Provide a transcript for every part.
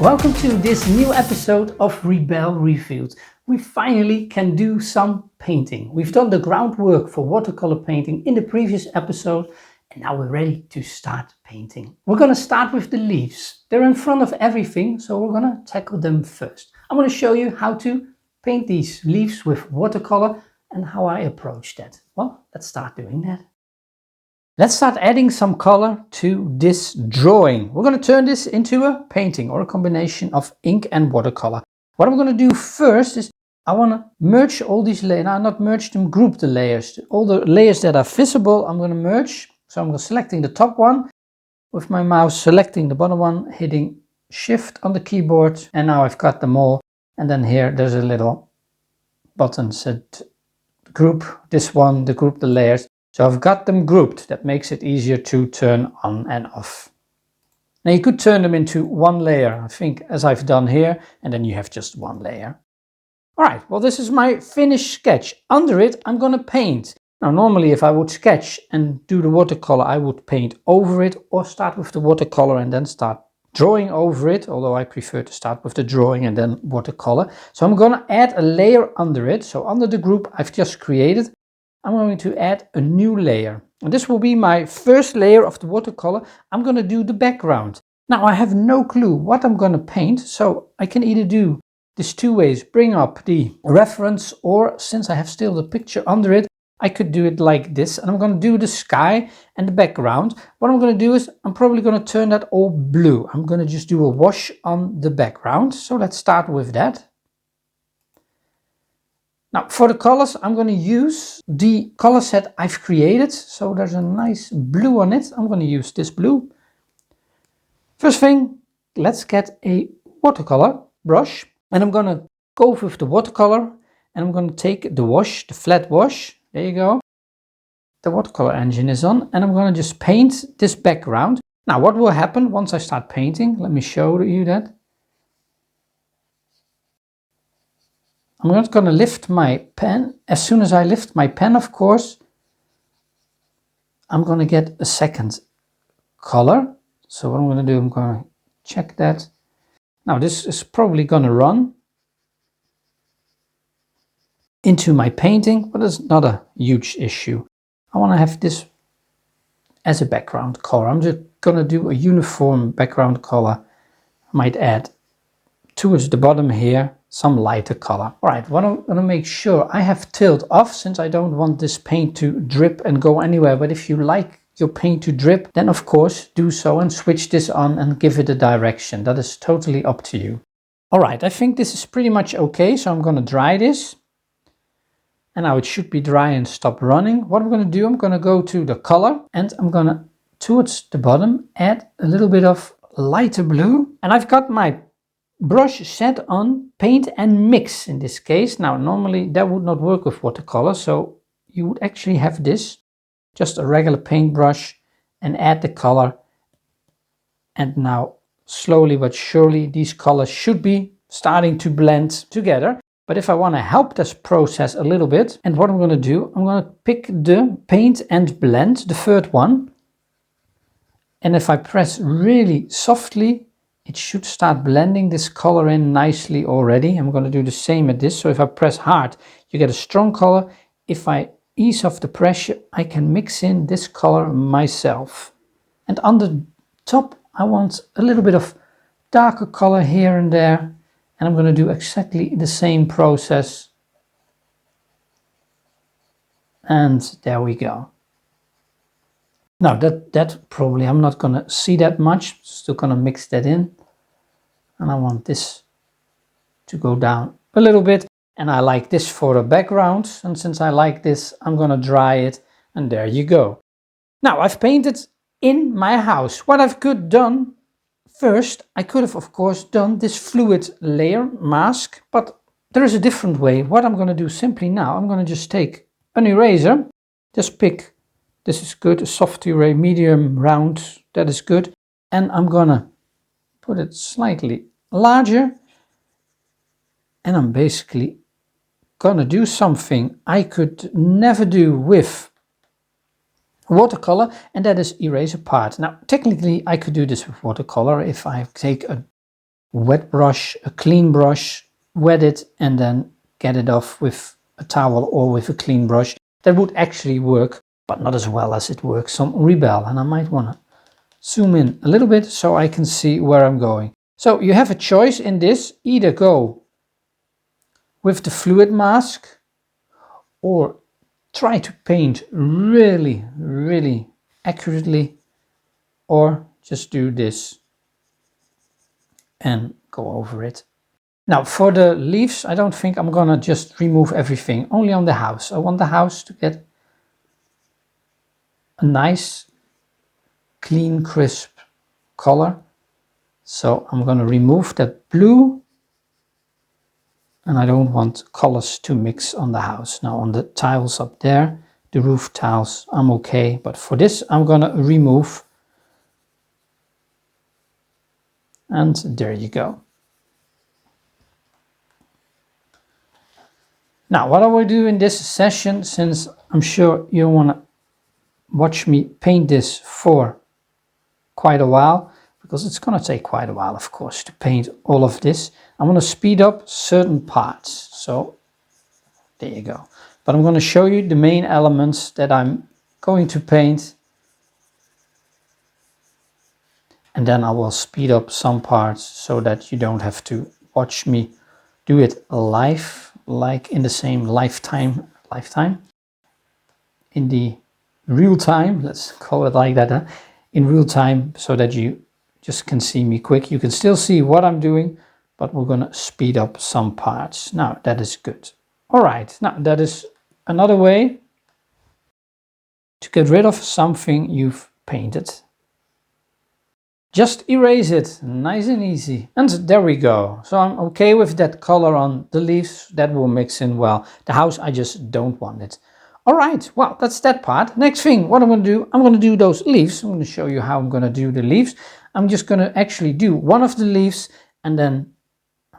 Welcome to this new episode of Rebelle Revealed. We finally can do some painting. We've done the groundwork for watercolor painting in the previous episode, and now we're ready to start painting. We're going to start with the leaves. They're in front of everything, so we're going to tackle them first. I'm going to show you how to paint these leaves with watercolor and how I approach that. Well, let's start doing that. Let's start adding some color to this drawing. We're going to turn this into a painting or a combination of ink and watercolor. What I'm going to do first is I want to merge all these layers. Now, not merge them, group the layers. All the layers that are visible, I'm going to merge. So I'm selecting the top one with my mouse, selecting the bottom one, hitting Shift on the keyboard. And now I've got them all. And then here there's a little button said group this one, the group the layers. So I've got them grouped. That makes it easier to turn on and off. Now you could turn them into one layer, I think, as I've done here, and then you have just one layer. All right, well, this is my finished sketch. Under it, I'm going to paint. Now, normally if I would sketch and do the watercolor, I would paint over it or start with the watercolor and then start drawing over it, although I prefer to start with the drawing and then watercolor. So I'm going to add a layer under it. So under the group I've just created, I'm going to add a new layer. And this will be my first layer of the watercolor. I'm going to do the background. Now I have no clue what I'm going to paint, so I can either do this two ways, bring up the reference, or since I have still the picture under it, I could do it like this. And I'm going to do the sky and the background. What I'm going to do is I'm probably going to turn that all blue. I'm going to just do a wash on the background. So let's start with that. Now for the colors, I'm going to use the color set I've created. So there's a nice blue on it. I'm going to use this blue. First thing, let's get a watercolor brush. And I'm going to go with the watercolor. And I'm going to take the wash, the flat wash. There you go. The watercolor engine is on. And I'm going to just paint this background. Now what will happen once I start painting? Let me show you that. I'm not going to lift my pen. As soon as I lift my pen, of course, I'm going to get a second color. So what I'm going to do, I'm going to check that. Now this is probably going to run into my painting, but it's not a huge issue. I want to have this as a background color. I'm just going to do a uniform background color. I might add towards the bottom here some lighter color. All right, what I'm going to make sure I have tilled off, since I don't want this paint to drip and go anywhere. But if you like your paint to drip, then of course do so and switch this on and give it a direction. That is totally up to you. All right, I think this is pretty much okay. So I'm going to dry this. And now it should be dry and stop running. What I'm going to do, I'm going to go to the color and I'm going to, towards the bottom, add a little bit of lighter blue. And I've got my brush set on paint and mix in this case. Now normally that would not work with watercolor, so you would actually have this, just a regular paintbrush, and add the color. And now slowly but surely these colors should be starting to blend together. But if I want to help this process a little bit, and what I'm going to do, I'm going to pick the paint and blend, the third one. And if I press really softly, it should start blending this color in nicely already. I'm going to do the same at this. So if I press hard, you get a strong color. If I ease off the pressure, I can mix in this color myself. And on the top, I want a little bit of darker color here and there. And I'm going to do exactly the same process. And there we go. Now that probably I'm not going to see that much. Still going to mix that in. And I want this to go down a little bit. And I like this for a background. And since I like this, I'm going to dry it. And there you go. Now I've painted in my house. What I've could done first, I could have of course done this fluid layer mask. But there is a different way. What I'm going to do simply now, I'm going to just take an eraser. Just pick. This is good, a soft eraser, medium, round, that is good. And I'm gonna put it slightly larger. And I'm basically gonna do something I could never do with watercolor, and that is erase a part. Now, technically, I could do this with watercolor if I take a wet brush, a clean brush, wet it and then get it off with a towel or with a clean brush. That would actually work, but not as well as it works on Rebelle. And I might want to zoom in a little bit so I can see where I'm going. So you have a choice in this, either go with the fluid mask or try to paint really, really accurately, or just do this and go over it. Now for the leaves, I don't think I'm gonna just remove everything, only on the house. I want the house to get a nice, clean, crisp color. So I'm gonna remove that blue, and I don't want colors to mix on the house. Now on the tiles up there, the roof tiles, I'm okay, but for this I'm gonna remove. And there you go. Now what I will do in this session, since I'm sure you want to watch me paint this for quite a while, because it's going to take quite a while, of course, to paint all of this, I'm going to speed up certain parts. So there you go. But I'm going to show you the main elements that I'm going to paint, and then I will speed up some parts so that you don't have to watch me do it live, like in the same lifetime, in the real time, let's call it like that, in real time, so that you just can see me quick. You can still see what I'm doing, but we're gonna speed up some parts. Now that is good. All right, now that is another way to get rid of something you've painted. Just erase it, nice and easy. And there we go. So I'm okay with that color on the leaves, that will mix in well. The house, I just don't want it. All right, well, that's that part. Next thing, what I'm gonna do, I'm gonna do those leaves. I'm gonna show you how I'm gonna do the leaves. I'm just gonna actually do one of the leaves, and then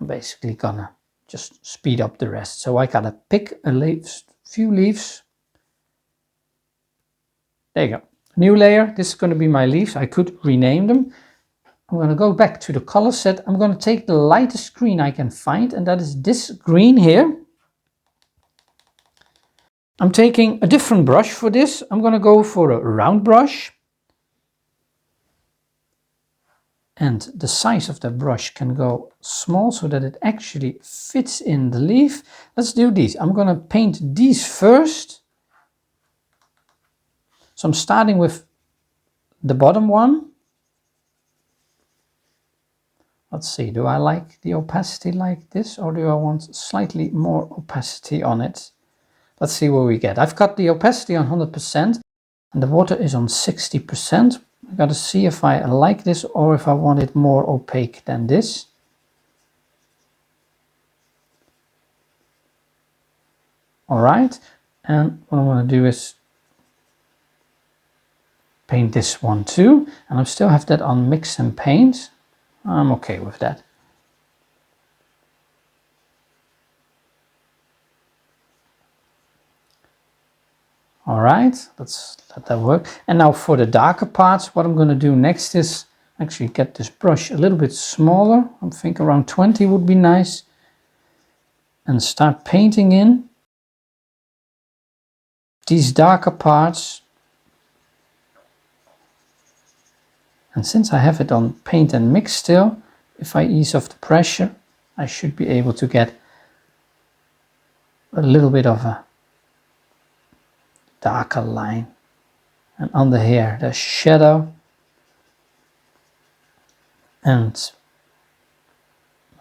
I'm basically gonna just speed up the rest. So I gotta pick a few leaves. There you go. New layer, this is gonna be my leaves. I could rename them. I'm going to go back to the color set. I'm going to take the lightest green I can find, and that is this green here. I'm taking a different brush for this. I'm going to go for a round brush. And the size of the brush can go small so that it actually fits in the leaf. Let's do these. I'm going to paint these first. So I'm starting with the bottom one. Let's see, do I like the opacity like this, or do I want slightly more opacity on it? Let's see what we get. I've got the opacity on 100% and the water is on 60%. I've got to see if I like this or if I want it more opaque than this. All right, and what I'm going to do is paint this one too, and I still have that on mix and paint. I'm okay with that. All right, let's let that work. And now for the darker parts, what I'm going to do next is actually get this brush a little bit smaller. I think around 20 would be nice. And start painting in these darker parts. And since I have it on paint and mix still, if I ease off the pressure, I should be able to get a little bit of a darker line. And under here, there's shadow. And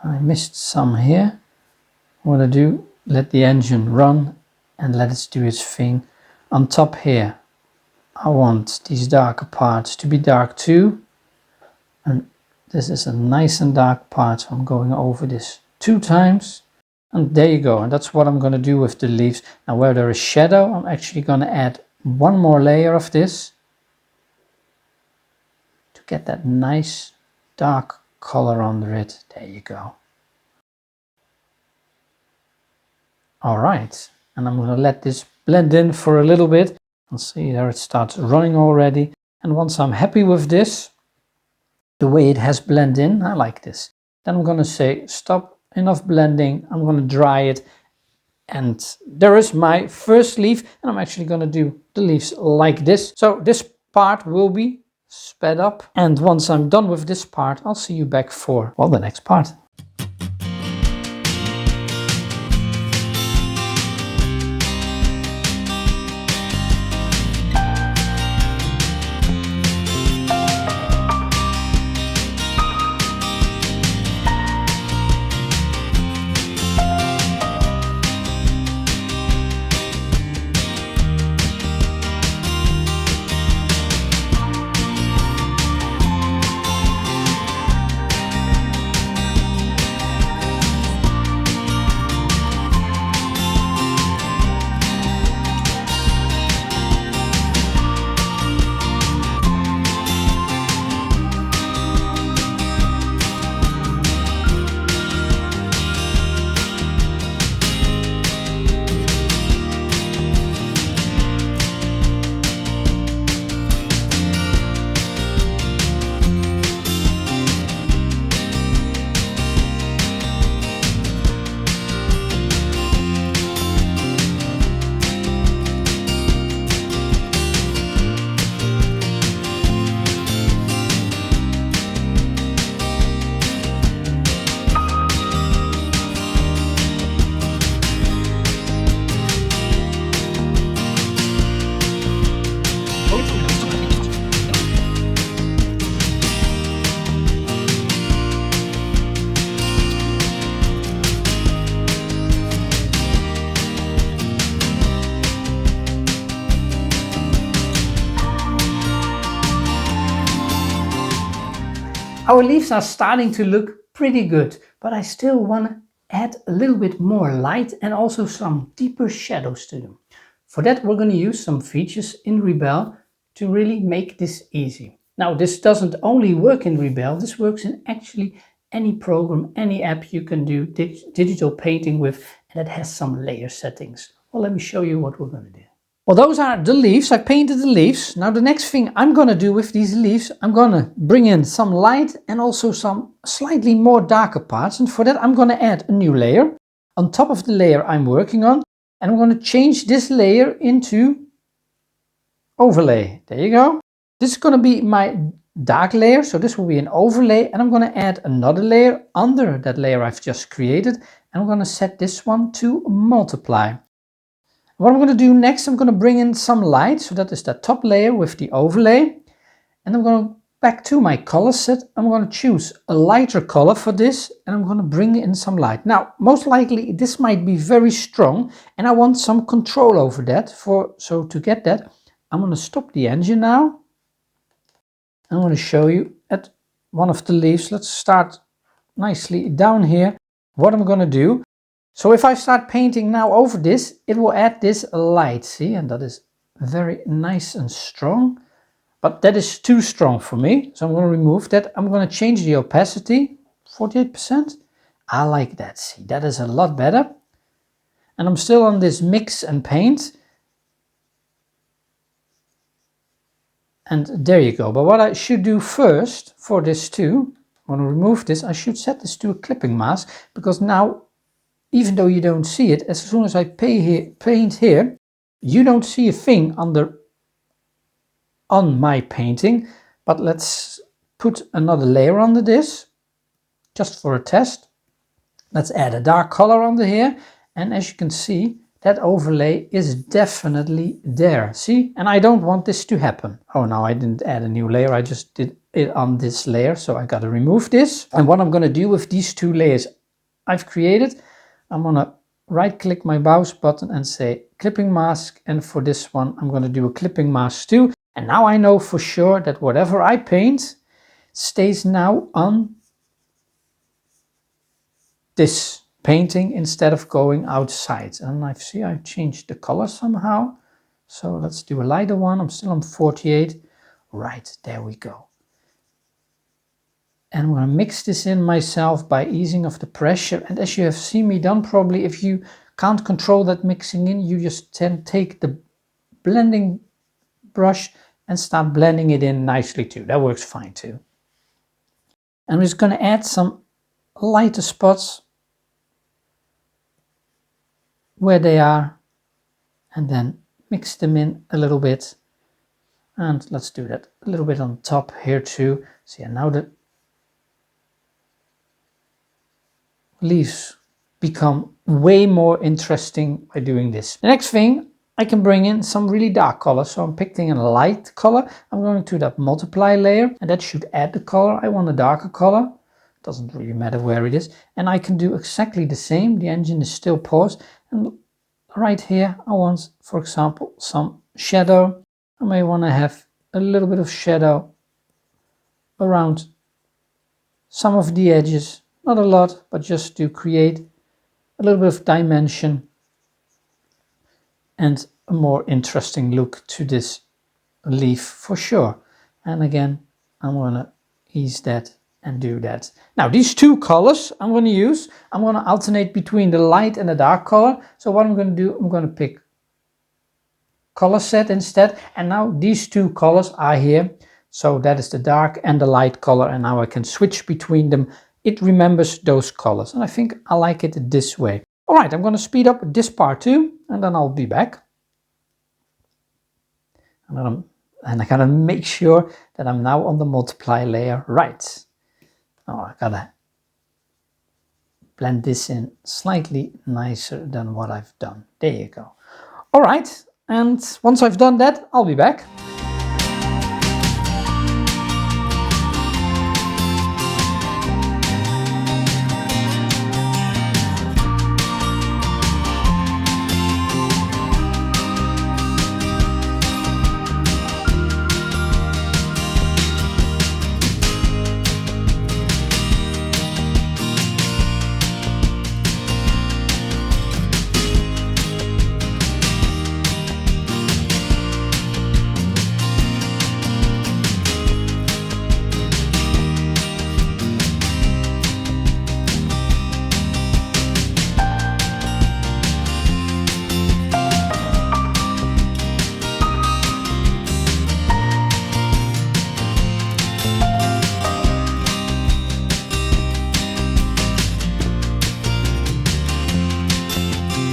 I missed some here. What I do, let the engine run and let it do its thing. On top here, I want these darker parts to be dark too. And this is a nice and dark part, so I'm going over this 2 times. And there you go, and that's what I'm going to do with the leaves. Now where there is shadow, I'm actually going to add one more layer of this to get that nice dark color under it. There you go. All right, and I'm going to let this blend in for a little bit. And see there it starts running already. And once I'm happy with this, the way it has blended in, I like this. Then I'm going to say stop, enough blending. I'm going to dry it. And there is my first leaf, and I'm actually going to do the leaves like this. So this part will be sped up. And once I'm done with this part, I'll see you back for, well, the next part. Our leaves are starting to look pretty good, but I still want to add a little bit more light and also some deeper shadows to them. For that, we're going to use some features in Rebelle to really make this easy. Now, this doesn't only work in Rebelle, this works in actually any program, any app you can do digital painting with, and it has some layer settings. Well, let me show you what we're going to do. Well, those are the leaves. I painted the leaves. Now the next thing I'm going to do with these leaves, I'm going to bring in some light and also some slightly more darker parts. And for that, I'm going to add a new layer on top of the layer I'm working on. And I'm going to change this layer into overlay. There you go. This is going to be my dark layer. So this will be an overlay. And I'm going to add another layer under that layer I've just created. And I'm going to set this one to multiply. What I'm going to do next, I'm going to bring in some light. So that is the top layer with the overlay. And I'm going to back to my color set. I'm going to choose a lighter color for this. And I'm going to bring in some light. Now, most likely this might be very strong. And I want some control over that. So to get that, I'm going to stop the engine now. I'm going to show you at one of the leaves. Let's start nicely down here. What I'm going to do. So if I start painting now over this, it will add this light, see, and that is very nice and strong, but that is too strong for me. So I'm going to remove that. I'm going to change the opacity, 48%. I like that, see, that is a lot better. And I'm still on this mix and paint. And there you go. But what I should do first for this too, I'm going to remove this. I should set this to a clipping mask, because now, even though you don't see it, as soon as I paint here, you don't see a thing on my painting. But let's put another layer under this, just for a test. Let's add a dark color under here. And as you can see, that overlay is definitely there. See? And I don't want this to happen. Oh, no, I didn't add a new layer. I just did it on this layer. So I got to remove this. And what I'm going to do with these two layers I've created, I'm going to right click my mouse button and say clipping mask. And for this one, I'm going to do a clipping mask too. And now I know for sure that whatever I paint stays now on this painting instead of going outside. And I've changed the color somehow. So let's do a lighter one. I'm still on 48. Right, there we go. And I'm going to mix this in myself by easing off the pressure. And as you have seen me done, probably if you can't control that mixing in, you just take the blending brush and start blending it in nicely too. That works fine too. And I'm just going to add some lighter spots where they are and then mix them in a little bit. And let's do that a little bit on top here too. So yeah, now the leaves become way more interesting by doing this. The next thing, I can bring in some really dark color. So I'm picking a light color. I'm going to that multiply layer and that should add the color. I want a darker color. Doesn't really matter where it is. And I can do exactly the same. The engine is still paused. And right here, I want, for example, some shadow. I may want to have a little bit of shadow around some of the edges. Not a lot, but just to create a little bit of dimension and a more interesting look to this leaf for sure. And again, I'm going to ease that and do that. Now these two colors I'm going to use, I'm going to alternate between the light and the dark color. So what I'm going to do, I'm going to pick color set instead. And now these two colors are here. So that is the dark and the light color. And now I can switch between them. It remembers those colors. And I think I like it this way. All right, I'm going to speed up this part too, and then I'll be back. And I gotta make sure that I'm now on the multiply layer right. Oh, I gotta blend this in slightly nicer than what I've done. There you go. All right, and once I've done that, I'll be back.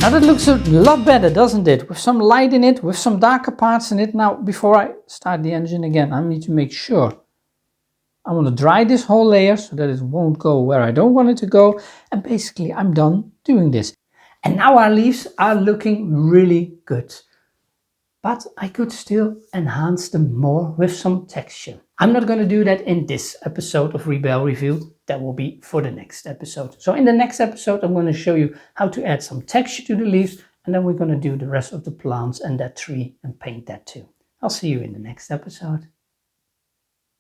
Now that looks a lot better, doesn't it? With some light in it, with some darker parts in it. Now, before I start the engine again, I need to make sure I want to dry this whole layer so that it won't go where I don't want it to go. And basically, I'm done doing this. And now our leaves are looking really good. But I could still enhance them more with some texture. I'm not going to do that in this episode of Rebelle Revealed. That will be for the next episode. So in the next episode, I'm going to show you how to add some texture to the leaves, and then we're going to do the rest of the plants and that tree and paint that too. I'll see you in the next episode.